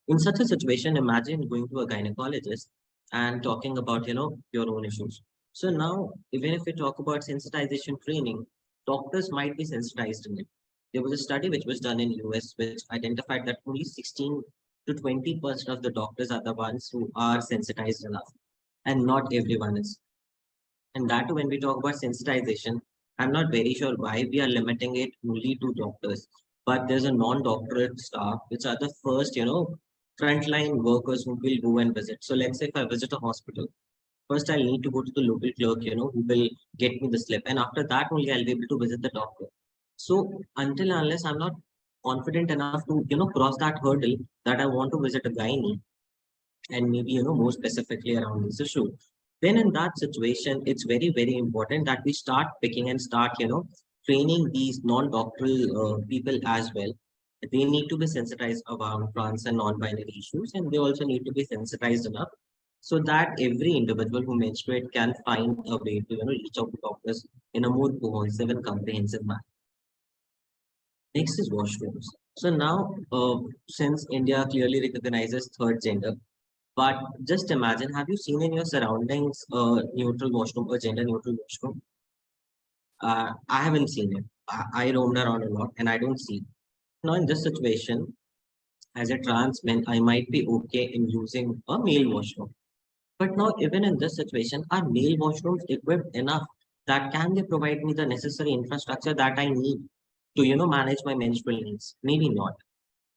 In such a situation, imagine going to a gynecologist and talking about, your own issues. So now, even if we talk about sensitization training, doctors might be sensitized in it. There was a study which was done in US which identified that only 16 to 20% of the doctors are the ones who are sensitized enough, and not everyone is. And that too, when we talk about sensitization, I'm not very sure why we are limiting it only to doctors. But there's a non-doctorate staff, which are the first, frontline workers who will go and visit. So let's say if I visit a hospital, first I'll need to go to the local clerk, who will get me the slip. And after that only I'll be able to visit the doctor. So until unless I'm not confident enough to, cross that hurdle that I want to visit a gynae, and maybe more specifically around this issue, then in that situation it's very, very important that we start picking and start training these non-doctoral people as well. They need to be sensitized around trans and non-binary issues, and they also need to be sensitized enough so that every individual who menstruate can find a way to reach out to doctors in a more cohesive and comprehensive manner. Next is washrooms. So now, since India clearly recognizes third gender, but just imagine, have you seen in your surroundings a neutral washroom, a gender neutral washroom? I haven't seen it. I roamed around a lot and I don't see it. Now, in this situation, as a trans man, I might be okay in using a male washroom. But now, even in this situation, are male washrooms equipped enough that can they provide me the necessary infrastructure that I need? to, manage my menstrual needs? Maybe not.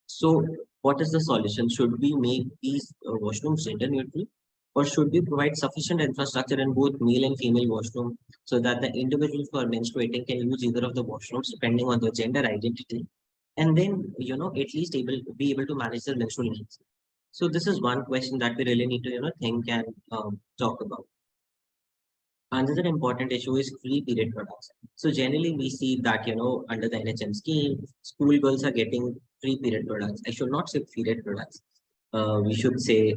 So what is the solution? Should we make these washrooms gender neutral? Or should we provide sufficient infrastructure in both male and female washroom so that the individuals who are menstruating can use either of the washrooms depending on their gender identity, and then, at least be able to manage their menstrual needs? So this is one question that we really need to, think and talk about. Another important issue is free period products. So generally we see that, under the NHM scheme, school girls are getting free period products. I should not say period products. We should say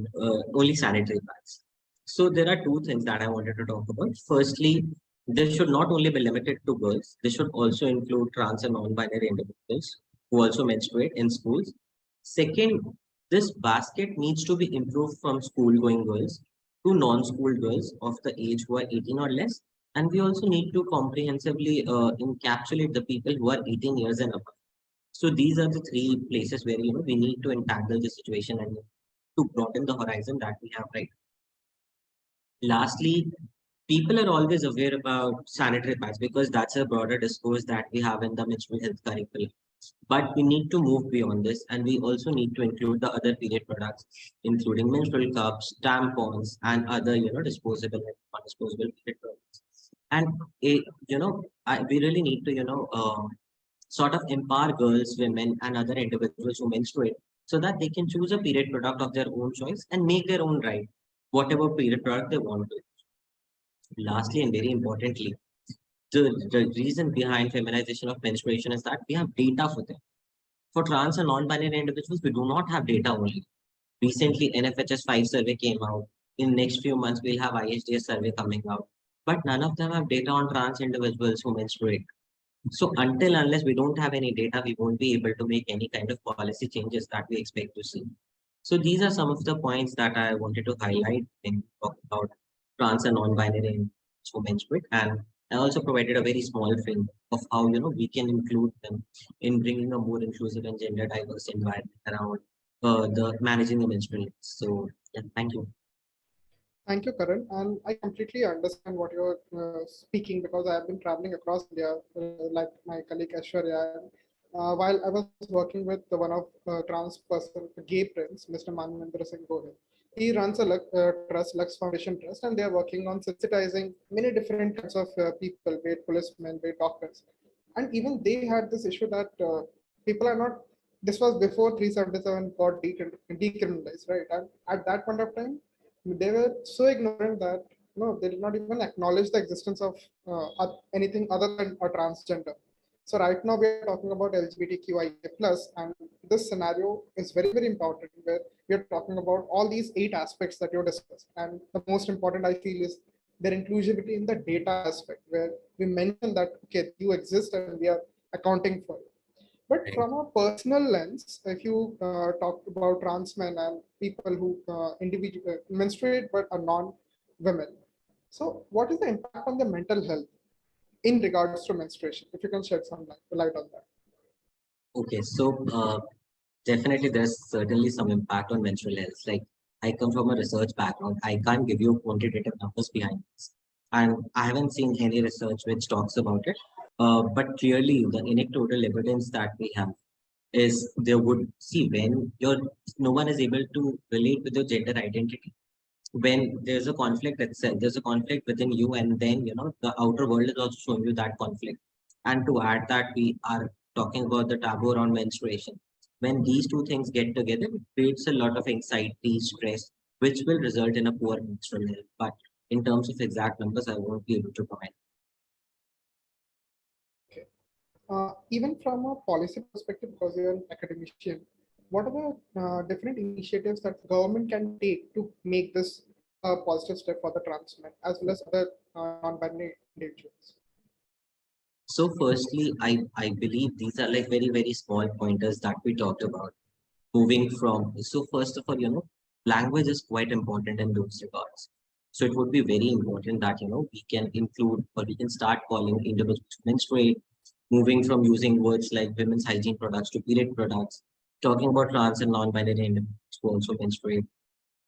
only sanitary pads. So there are two things that I wanted to talk about. Firstly, this should not only be limited to girls. This should also include trans and non-binary individuals who also menstruate in schools. Second, this basket needs to be improved from school-going girls to non-school girls of the age who are 18 or less. And we also need to comprehensively encapsulate the people who are 18 years and above. So these are the three places where, we need to entangle the situation and to broaden the horizon that we have right. Lastly, people are always aware about sanitary pads because that's a broader discourse that we have in the menstrual health curriculum. But we need to move beyond this, and we also need to include the other period products, including menstrual cups, tampons, and other, disposable and non-disposable period products. And, we really need to, sort of empower girls, women, and other individuals who menstruate so that they can choose a period product of their own choice and make their own right, whatever period product they want to. Lastly, and very importantly, the reason behind feminization of menstruation is that we have data for them. For trans and non-binary individuals, we do not have data only. Recently, NFHS 5 survey came out. In next few months, we'll have IHDS survey coming out. But none of them have data on trans individuals who menstruate. So unless we don't have any data, we won't be able to make any kind of policy changes that we expect to see. So these are some of the points that I wanted to highlight in talk about trans and non-binary who menstruate. And I also provided a very small frame of how, we can include them in bringing a more inclusive and gender diverse environment around the managing the menstrual needs. So yeah, thank you. Thank you, Karan. And I completely understand what you're speaking because I have been traveling across India, like my colleague Ashwarya. While I was working with one of trans person, gay prince, Mr. Manvendra Singh Gohil. He runs a trust, Lux Foundation Trust, and they are working on sensitizing many different kinds of people, be it policemen, be it doctors. And even they had this issue that people are not, this was before 377 got decriminalized, right? And at that point of time, they were so ignorant that they did not even acknowledge the existence of anything other than a transgender. So right now we are talking about LGBTQIA plus, and this scenario is very, very important where we are talking about all these 8 aspects that you discussed. And the most important I feel is their inclusivity in the data aspect, where we mention that okay, you exist and we are accounting for it. But from a personal lens, if you talk about trans men and people who menstruate but are non-women, so what is the impact on the mental health in regards to menstruation? If you can shed some light on that. Okay, so definitely there's certainly some impact on menstrual health. Like I come from a research background. I can't give you quantitative numbers behind this. And I haven't seen any research which talks about it. But clearly the anecdotal evidence that we have is there would see when no one is able to relate with your gender identity. When there's a conflict itself, there's a conflict within you, and then the outer world is also showing you that conflict. And to add that, we are talking about the taboo around menstruation. When these two things get together, it creates a lot of anxiety, stress, which will result in a poor menstrual health. But in terms of exact numbers, I won't be able to provide. Okay. Even from a policy perspective, because you're an academician, what are the different initiatives that the government can take to make this a positive step for the trans men as well as other non-binary individuals? So firstly, I believe these are like very, very small pointers that we talked about. Moving from, so first of all, language is quite important in those regards. So it would be very important that, we can include or we can start calling individuals who menstruate, moving from using words like women's hygiene products to period products, talking about trans and non-binary individuals who also menstruate.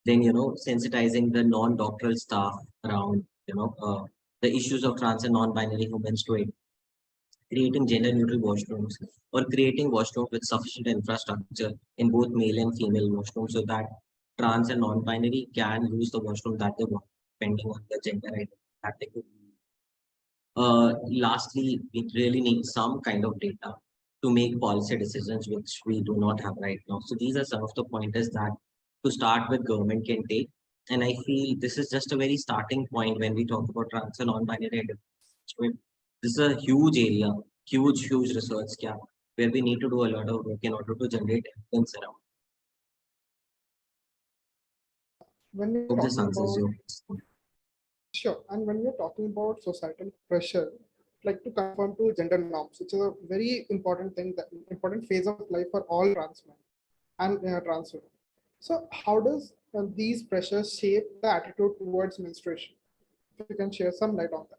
Then, sensitizing the non-doctoral staff around, the issues of trans and non-binary who menstruate. creating gender neutral washrooms, or creating washrooms with sufficient infrastructure in both male and female washrooms so that trans and non-binary can use the washroom that they want, depending on the gender identity that they could. Lastly, we really need some kind of data to make policy decisions, which we do not have right now. So these are some of the pointers that to start with government can take. And I feel this is just a very starting point when we talk about trans and non-binary identity. This is a huge area, huge research gap where we need to do a lot of work in order to generate evidence around. When we're Hope this talking answers about you. Sure. And when we're talking about societal pressure, like to conform to gender norms, which is a very important thing, that important phase of life for all trans men and trans women. So how does these pressures shape the attitude towards menstruation? If you can share some light on that.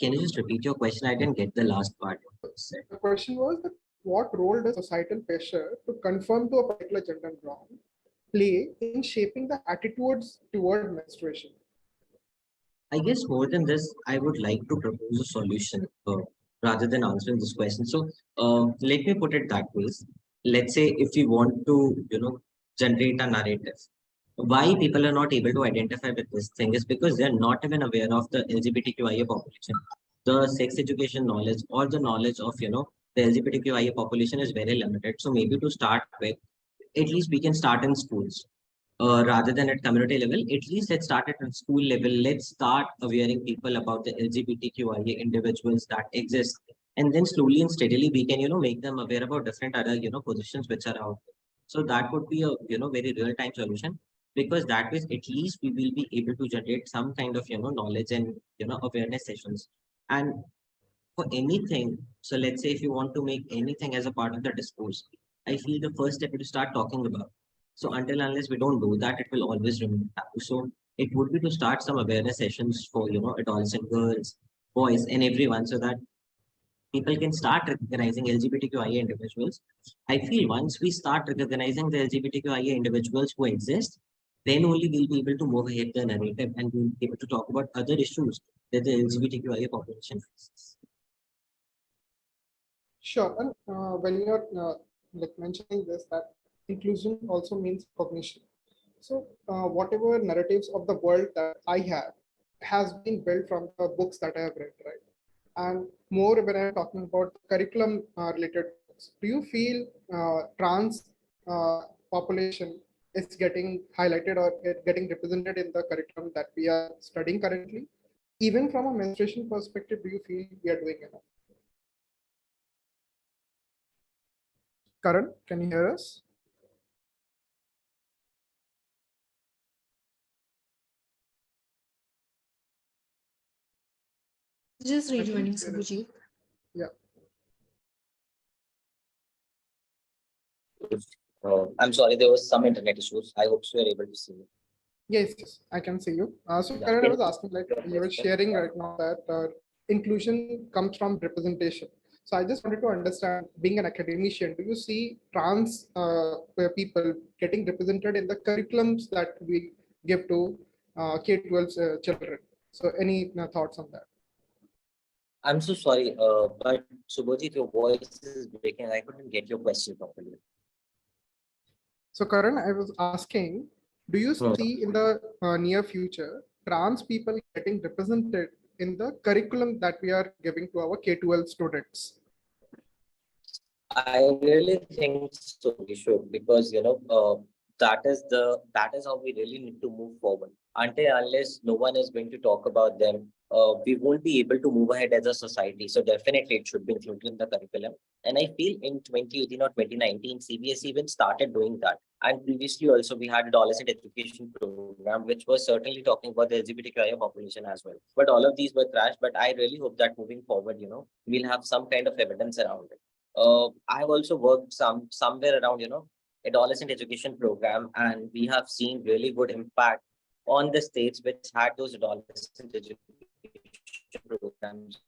Can you just repeat your question? I didn't get the last part. The question was that what role does societal pressure to conform to a particular gender norm play in shaping the attitudes toward menstruation? I guess more than this, I would like to propose a solution rather than answering this question. So let me put it that way. Let's say if we want to, generate a narrative, why people are not able to identify with this thing is because they're not even aware of the LGBTQIA population. The sex education knowledge or the knowledge of, the LGBTQIA population is very limited. So maybe to start with, at least we can start in schools rather than at community level. At least let's start at school level. Let's start awareing people about the LGBTQIA individuals that exist. And then slowly and steadily, we can, make them aware about different other, positions which are out there. So that would be a, very real time solution, because that way, at least we will be able to generate some kind of, knowledge and, awareness sessions. And for anything, so let's say if you want to make anything as a part of the discourse, I feel the first step is to start talking about. So until unless we don't do that, it will always remain taboo. So it would be to start some awareness sessions for, adolescent girls, boys, and everyone, so that people can start recognizing LGBTQIA individuals. I feel once we start recognizing the LGBTQIA individuals who exist, then only we'll be able to move ahead the narrative and we'll be able to talk about other issues that the LGBTQIA population faces. Sure. And when you're like mentioning this, that inclusion also means recognition. So whatever narratives of the world that I have has been built from the books that I have read, right? And more when I'm talking about curriculum related books, do you feel trans population is getting highlighted or getting represented in the curriculum that we are studying currently? Even from a menstruation perspective, do you feel we are doing enough? Karan, can you hear us? Just rejoining, Subhajit. Yeah. I'm sorry, there was some internet issues. I hope you are able to see me. Yes, I can see you. So Yeah. Karan, I was asking, like you were sharing right now that inclusion comes from representation. So I just wanted to understand, being an academician, do you see trans people getting represented in the curriculums that we give to K-12 children? So any thoughts on that? I'm so sorry, but Subhajit, your voice is breaking. I couldn't get your question properly. So Karan, I was asking, do you see in the near future trans people getting represented in the curriculum that we are giving to our K-12 students? I really think so. We should, because that is how we really need to move forward. Until unless no one is going to talk about them, we won't be able to move ahead as a society. So definitely it should be included in the curriculum. And I feel in 2018 or 2019, CBSE even started doing that. And previously also we had adolescent education program, which was certainly talking about the LGBTQIA population as well. But all of these were crashed. But I really hope that moving forward, we'll have some kind of evidence around it. I've also worked somewhere around, adolescent education program, and we have seen really good impact on the states which had those adolescent education programs.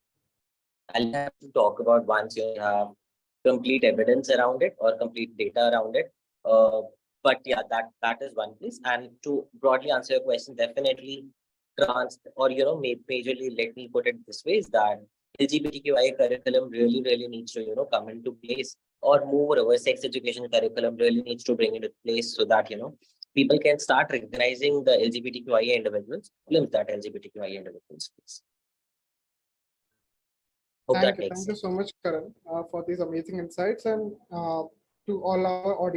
I'll have to talk about once you have complete evidence around it or complete data around it. But yeah, that is one place. And to broadly answer your question, definitely trans, or majorly, let me put it this way, is that LGBTQI curriculum really needs to, come into place, or moreover, sex education curriculum really needs to bring into place so that, people can start recognizing the LGBTQIA individuals, films that LGBTQIA individuals face. Hope that makes Thank you sense. so much, Karan, for these amazing insights, and to all our audience.